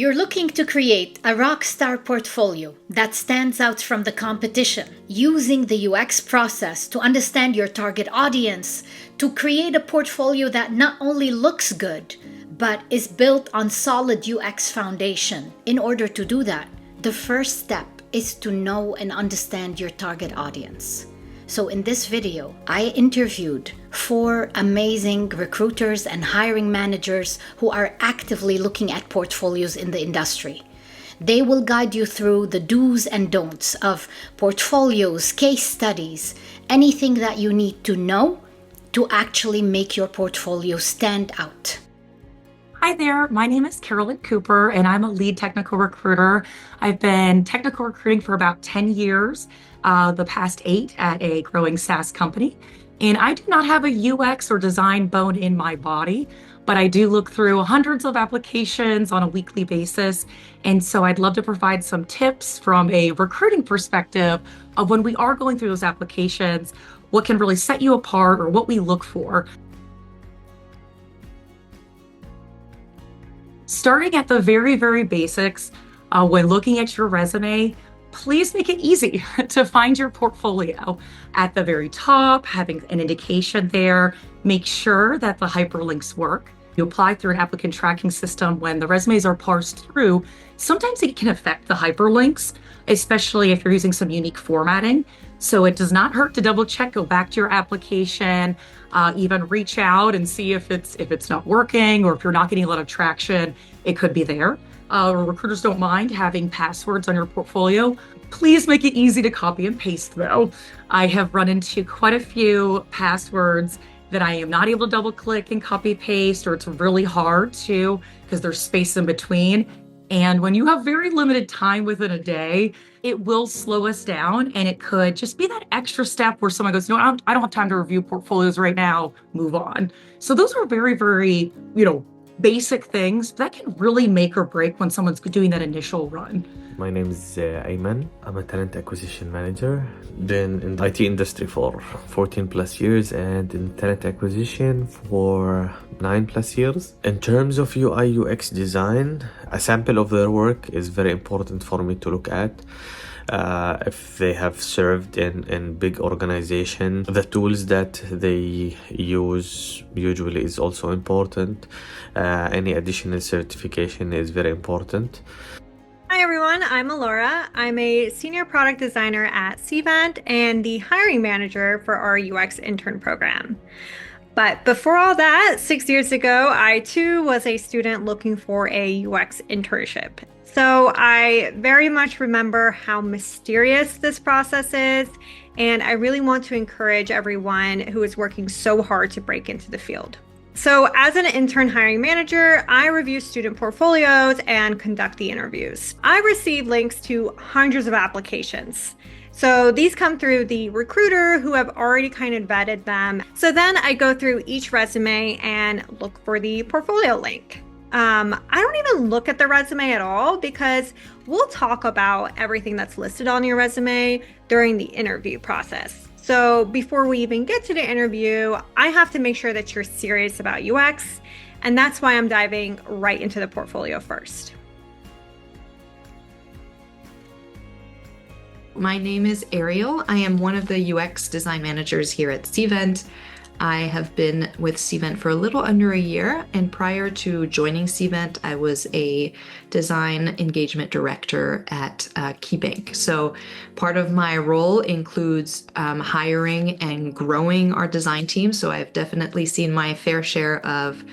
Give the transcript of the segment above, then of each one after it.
You're looking to create a rockstar portfolio that stands out from the competition, using the UX process to understand your target audience, to create a portfolio that not only looks good, but is built on solid UX foundation. In order to do that, the first step is to know and understand your target audience. So in this video, I interviewed 4 amazing recruiters and hiring managers who are actively looking at portfolios in the industry. They will guide you through the do's and don'ts of portfolios, case studies, anything that you need to know to actually make your portfolio stand out. Hi there, my name is Carolin Cooper and I'm a lead technical recruiter. I've been technical recruiting for about 10 years, the past 8 at a growing SaaS company. And I do not have a UX or design bone in my body, but I do look through hundreds of applications on a weekly basis. And so I'd love to provide some tips from a recruiting perspective of when we are going through those applications, what can really set you apart or what we look for. Starting at the very, very basics, when looking at your resume, please make it easy to find your portfolio. At the very top, having an indication there, make sure that the hyperlinks work. You apply through an applicant tracking system when the resumes are parsed through. Sometimes it can affect the hyperlinks, especially if you're using some unique formatting. So it does not hurt to double check, go back to your application, even reach out and see if it's not working or if you're not getting a lot of traction, it could be there. Recruiters don't mind having passwords on your portfolio. Please make it easy to copy and paste though. I have run into quite a few passwords that I am not able to double click and copy paste, or it's really hard to because there's space in between. And when you have very limited time within a day, it will slow us down, and it could just be that extra step where someone goes, no, I don't have time to review portfolios right now, move on. So those are very, very, basic things that can really make or break when someone's doing that initial run. My name is Aiman. I'm a talent acquisition manager. Been in the IT industry for 14 plus years and in talent acquisition for 9 plus years. In terms of UI UX design, a sample of their work is very important for me to look at. If they have served in big organization, the tools that they use usually is also important. Any additional certification is very important. Hi everyone, I'm Alara. I'm a senior product designer at Cvent and the hiring manager for our UX intern program. But before all that, 6 years ago, I too was a student looking for a UX internship. So I very much remember how mysterious this process is, and I really want to encourage everyone who is working so hard to break into the field. So as an intern hiring manager, I review student portfolios and conduct the interviews. I receive links to hundreds of applications. So these come through the recruiter who have already kind of vetted them. So then I go through each resume and look for the portfolio link. I don't even look at the resume at all because we'll talk about everything that's listed on your resume during the interview process. So before we even get to the interview, I have to make sure that you're serious about UX, and that's why I'm diving right into the portfolio first. My name is Arielle. I am one of the UX design managers here at Cvent. I have been with Cvent for a little under a year, and prior to joining Cvent, I was a design engagement director at KeyBank. So part of my role includes hiring and growing our design team. So I've definitely seen my fair share of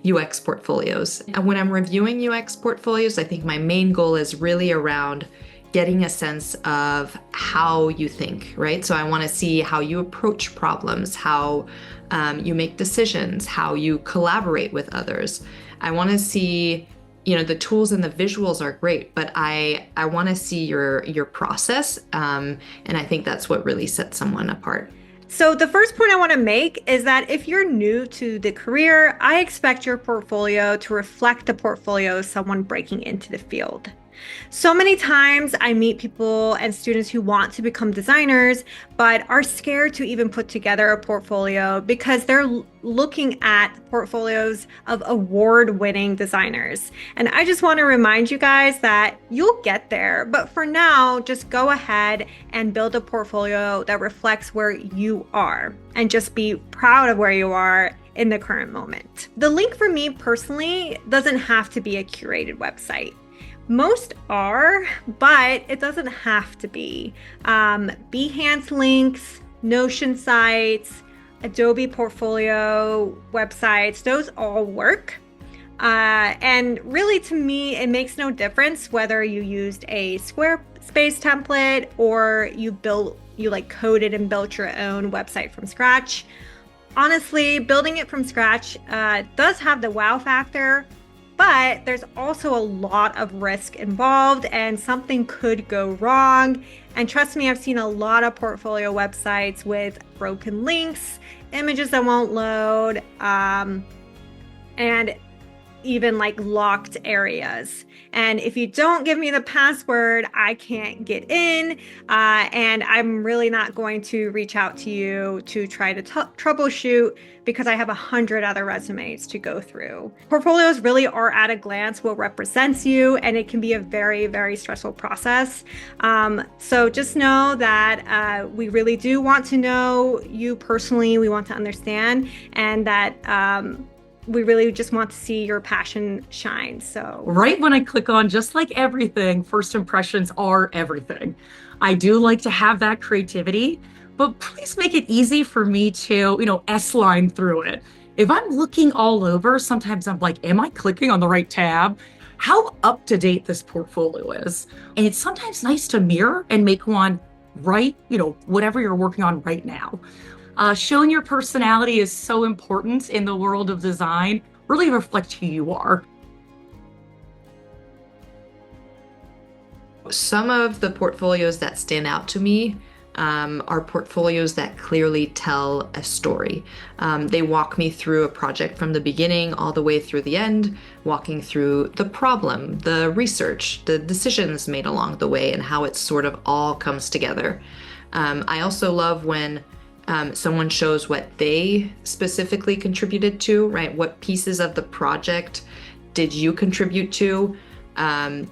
UX portfolios. And when I'm reviewing UX portfolios, I think my main goal is really around getting a sense of how you think, right? So I want to see how you approach problems, how you make decisions, how you collaborate with others. I want to see, the tools and the visuals are great, but I want to see your process, and I think that's what really sets someone apart. So the first point I want to make is that if you're new to the career, I expect your portfolio to reflect the portfolio of someone breaking into the field. So many times I meet people and students who want to become designers, but are scared to even put together a portfolio because they're looking at portfolios of award-winning designers. And I just want to remind you guys that you'll get there, but for now, just go ahead and build a portfolio that reflects where you are and just be proud of where you are in the current moment. The link for me personally doesn't have to be a curated website. Most are, but it doesn't have to be. Behance links, Notion sites, Adobe Portfolio websites, those all work. And really, to me, it makes no difference whether you used a Squarespace template or you coded and built your own website from scratch. Honestly, building it from scratch does have the wow factor, but there's also a lot of risk involved and something could go wrong. And trust me, I've seen a lot of portfolio websites with broken links, images that won't load, and even like locked areas. And if you don't give me the password, I can't get in. And I'm really not going to reach out to you to try to troubleshoot because I have 100 other resumes to go through. Portfolios really are at a glance what represents you, and it can be a very, very stressful process. So just know that we really do want to know you personally. We want to understand, and that we really just want to see your passion shine. So right when I click on, just like everything, first impressions are everything. I do like to have that creativity, but please make it easy for me to, S-line through it. If I'm looking all over, sometimes I'm like, am I clicking on the right tab? How up to date this portfolio is. And it's sometimes nice to mirror and make one right, whatever you're working on right now. Showing your personality is so important in the world of design. Really reflect who you are. Some of the portfolios that stand out to me are portfolios that clearly tell a story. They walk me through a project from the beginning all the way through the end, walking through the problem, the research, the decisions made along the way, and how it sort of all comes together. I also love when someone shows what they specifically contributed to, right? What pieces of the project did you contribute to?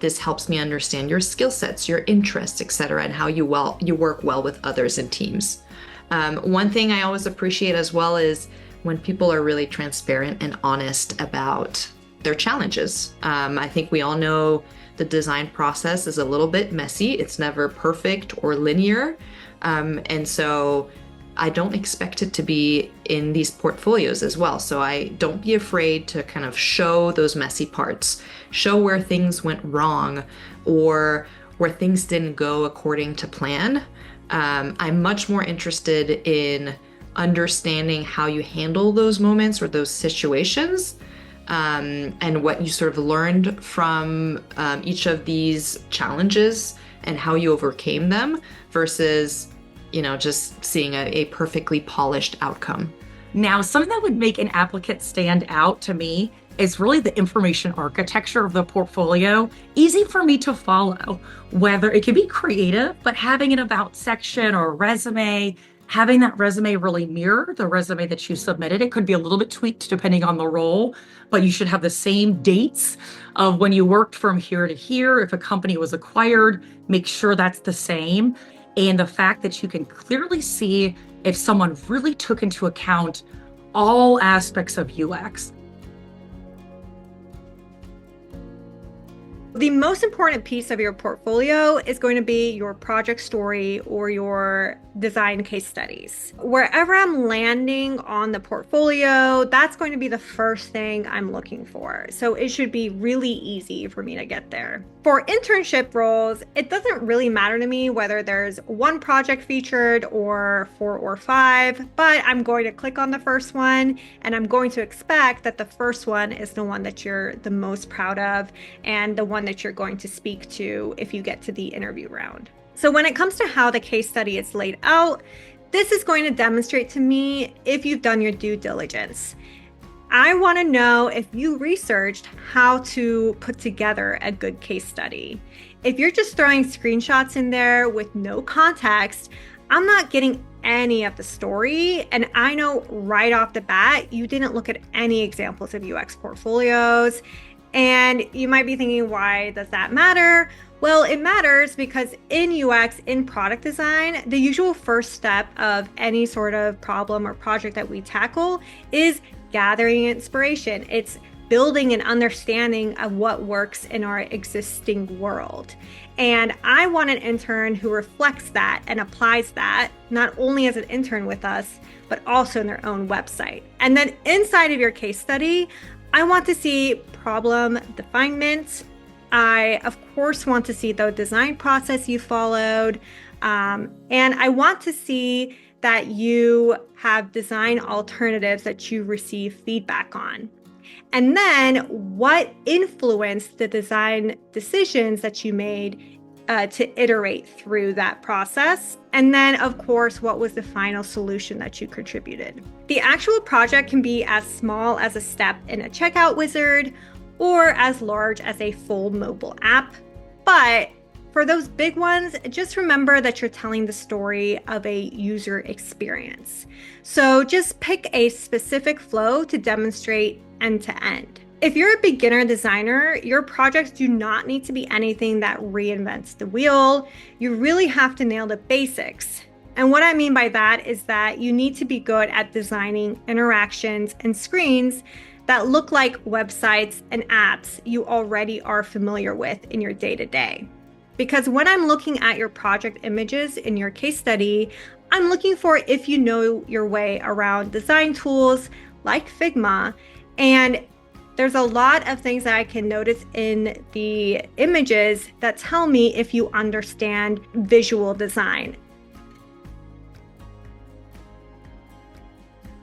This helps me understand your skill sets, your interests, etc., and how you work well with others and teams. One thing I always appreciate as well is when people are really transparent and honest about their challenges. I think we all know the design process is a little bit messy. It's never perfect or linear. And so I don't expect it to be in these portfolios as well. So don't be afraid to kind of show those messy parts, show where things went wrong or where things didn't go according to plan. I'm much more interested in understanding how you handle those moments or those situations, and what you sort of learned from each of these challenges and how you overcame them versus just seeing a perfectly polished outcome. Now, something that would make an applicant stand out to me is really the information architecture of the portfolio. Easy for me to follow, whether it can be creative, but having an about section or a resume, having that resume really mirror the resume that you submitted. It could be a little bit tweaked depending on the role, but you should have the same dates of when you worked from here to here. If a company was acquired, make sure that's the same. And the fact that you can clearly see if someone really took into account all aspects of UX. The most important piece of your portfolio is going to be your project story or your design case studies. Wherever I'm landing on the portfolio, that's going to be the first thing I'm looking for. So it should be really easy for me to get there. For internship roles, it doesn't really matter to me whether there's one project featured or 4 or 5, but I'm going to click on the first one and I'm going to expect that the first one is the one that you're the most proud of and the one that you're going to speak to if you get to the interview round. So when it comes to how the case study is laid out, this is going to demonstrate to me if you've done your due diligence. I want to know if you researched how to put together a good case study. If you're just throwing screenshots in there with no context, I'm not getting any of the story. And I know right off the bat, you didn't look at any examples of UX portfolios. And you might be thinking, why does that matter? Well, it matters because in UX, in product design, the usual first step of any sort of problem or project that we tackle is gathering inspiration. It's building an understanding of what works in our existing world. And I want an intern who reflects that and applies that, not only as an intern with us, but also in their own website. And then inside of your case study, I want to see problem definement. I, of course, want to see the design process you followed. And I want to see that you have design alternatives that you receive feedback on. And then what influenced the design decisions that you made to iterate through that process. And then, of course, what was the final solution that you contributed? The actual project can be as small as a step in a checkout wizard or as large as a full mobile app. But for those big ones, just remember that you're telling the story of a user experience. So just pick a specific flow to demonstrate end to end. If you're a beginner designer, your projects do not need to be anything that reinvents the wheel. You really have to nail the basics. And what I mean by that is that you need to be good at designing interactions and screens that look like websites and apps you already are familiar with in your day-to-day. Because when I'm looking at your project images in your case study, I'm looking for if you know your way around design tools like Figma. And there's a lot of things that I can notice in the images that tell me if you understand visual design.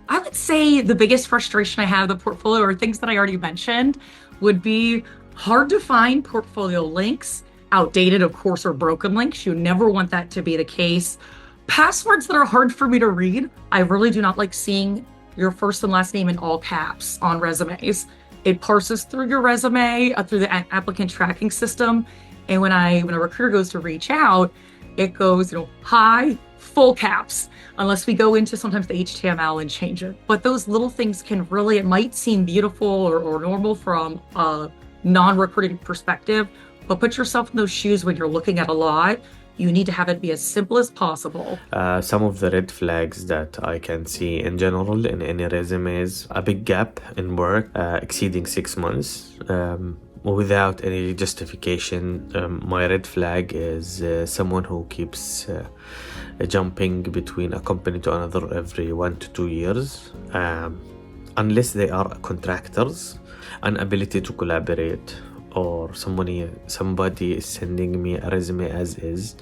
I would say the biggest frustration I have with the portfolio, or things that I already mentioned, would be hard to find portfolio links, outdated, of course, or broken links. You never want that to be the case. Passwords that are hard for me to read. I really do not like seeing your first and last name in all caps on resumes. It parses through your resume, through the applicant tracking system. And when a recruiter goes to reach out, it goes, hi, full caps, unless we go into sometimes the HTML and change it. But those little things can really, it might seem beautiful or normal from a non-recruiting perspective, but put yourself in those shoes when you're looking at a lot. You need to have it be as simple as possible. Some of the red flags that I can see in general in any resumes: a big gap in work exceeding 6 months without any justification. My red flag is someone who keeps jumping between a company to another every 1 to 2 years, unless they are contractors. An ability to collaborate, or somebody is sending me a resume as is,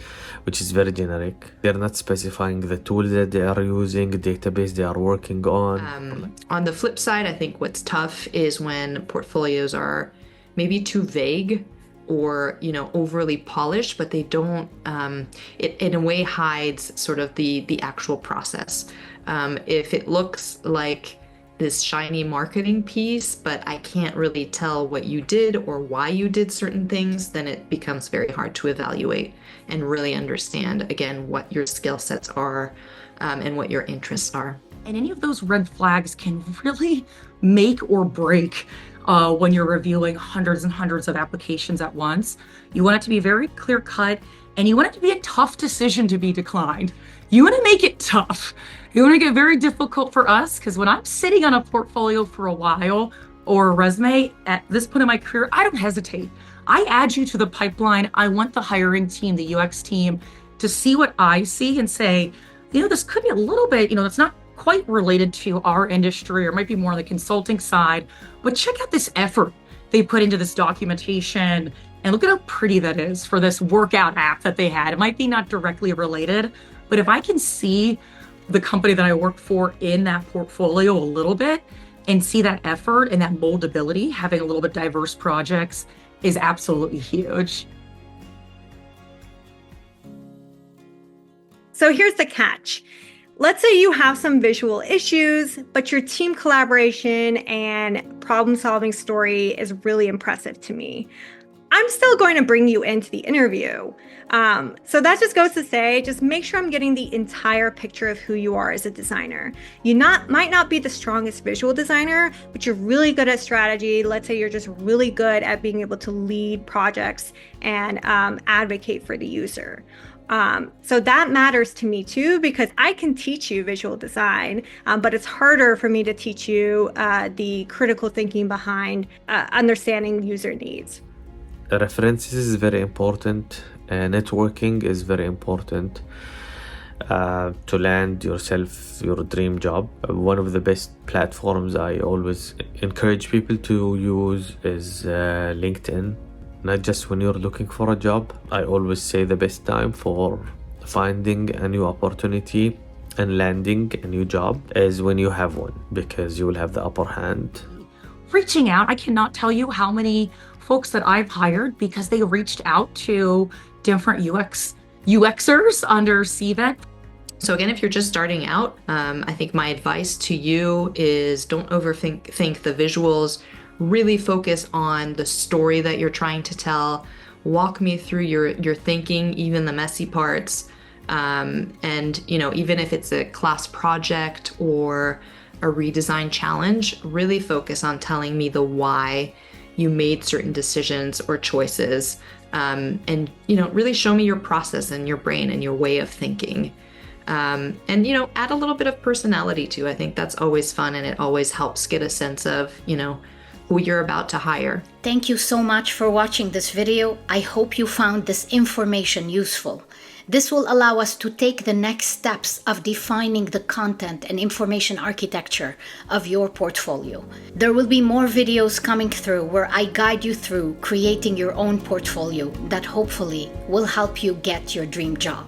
which is very generic. They're not specifying the tool that they are using, the database they are working on. On the flip side, I think what's tough is when portfolios are maybe too vague or overly polished, but they don't, it in a way hides sort of the actual process. If it looks like this shiny marketing piece, but I can't really tell what you did or why you did certain things, then it becomes very hard to evaluate and really understand, again, what your skill sets are and what your interests are. And any of those red flags can really make or break when you're reviewing hundreds and hundreds of applications at once. You want it to be very clear cut, and you want it to be a tough decision to be declined. You want to make it tough. You want to make it very difficult for us, because when I'm sitting on a portfolio for a while or a resume at this point in my career, I don't hesitate. I add you to the pipeline. I want the hiring team, the UX team, to see what I see and say, this could be a little bit, that's not quite related to our industry, or might be more on the consulting side, but check out this effort they put into this documentation, and look at how pretty that is for this workout app that they had. It might be not directly related, but if I can see the company that I work for in that portfolio a little bit and see that effort and that moldability, having a little bit diverse projects is absolutely huge. So here's the catch. Let's say you have some visual issues, but your team collaboration and problem-solving story is really impressive to me. I'm still going to bring you into the interview. So that just goes to say, just make sure I'm getting the entire picture of who you are as a designer. You might not be the strongest visual designer, but you're really good at strategy. Let's say you're just really good at being able to lead projects and advocate for the user. So that matters to me too, because I can teach you visual design, but it's harder for me to teach you the critical thinking behind understanding user needs. References is very important. Networking is very important to land yourself your dream job. One of the best platforms I always encourage people to use is LinkedIn. Not just when you're looking for a job. I always say the best time for finding a new opportunity and landing a new job is when you have one, because you will have the upper hand. Reaching out, I cannot tell you how many folks that I've hired because they reached out to different UXers under Cvent. So again, if you're just starting out, I think my advice to you is don't overthink the visuals. Really focus on the story that you're trying to tell. Walk me through your thinking, even the messy parts. And even if it's a class project or a redesign challenge, really focus on telling me the why you made certain decisions or choices. And really show me your process and your brain and your way of thinking. And add a little bit of personality too. I think that's always fun, and it always helps get a sense of who you're about to hire. Thank you so much for watching this video. I hope you found this information useful. This will allow us to take the next steps of defining the content and information architecture of your portfolio. There will be more videos coming through where I guide you through creating your own portfolio that hopefully will help you get your dream job.